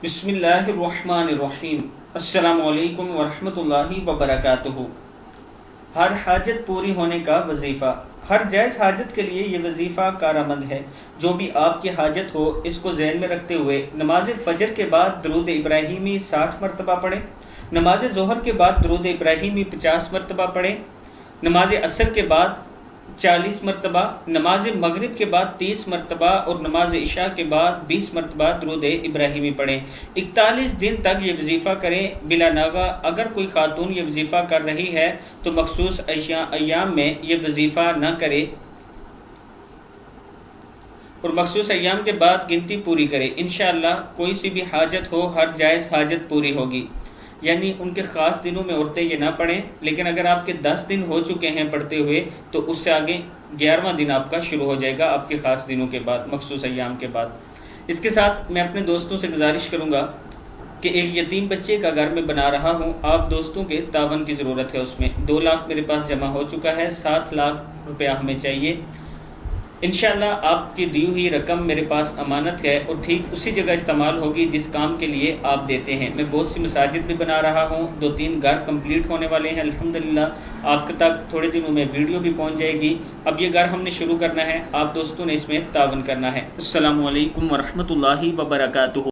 बिस्मिल्लाहिर्रहमानिर्रहीम। अस्सलामु अलैकुम वरहमतुल्लाहि वबरकातुहू। हर हाजत पूरी होने का वजीफ़ा। हर जायज़ हाजत के लिए ये वजीफ़ा कारआमद है। जो भी आपकी हाजत हो, इसको ज़हन में रखते हुए नमाज फ़जर के बाद दरूद इब्राहीमी 60 मरतबा पढ़ें। नमाज ज़ोहर के बाद दरूद इब्राहीमी 50 मरतबा पढ़ें। नमाज असर के बाद 40 मरतबा, नमाज मगरिब के बाद 30 मरतबा और नमाज इशा के बाद 20 मरतबा दरूद इब्राहीमी पढ़ें। 41 दिन तक ये वजीफ़ा करें बिला नागा। अगर कोई खातून ये वजीफ़ा कर रही है तो मखसूस अय्याम में ये वजीफ़ा न करे और मखसूस अय्याम के बाद गिनती पूरी करे। इंशाअल्लाह कोई सी भी हाजत हो, हर जायज़ हाजत पूरी होगी। यानी उनके ख़ास दिनों में औरतें ये ना पढ़ें, लेकिन अगर आपके 10 दिन हो चुके हैं पढ़ते हुए तो उससे आगे 11वां दिन आपका शुरू हो जाएगा आपके ख़ास दिनों के बाद, मखसूस अय्याम के बाद। इसके साथ मैं अपने दोस्तों से गुजारिश करूँगा कि एक यतीम बच्चे का घर में बना रहा हूँ, आप दोस्तों के तावन की ज़रूरत है। उसमें 2 लाख मेरे पास जमा हो चुका है, 7 लाख रुपया हमें चाहिए। इंशाअल्लाह आपकी दी हुई रकम मेरे पास अमानत है और ठीक उसी जगह इस्तेमाल होगी जिस काम के लिए आप देते हैं। मैं बहुत सी मसाजिद भी बना रहा हूँ, 2-3 घर कंप्लीट होने वाले हैं अल्हम्दुलिल्लाह। आपके तक थोड़े दिनों में वीडियो भी पहुँच जाएगी। अब ये घर हमने शुरू करना है, आप दोस्तों ने इसमें तावन करना है। अस्सलामु अलैकुम वरहमतुल्लाहि वबरकातुहू।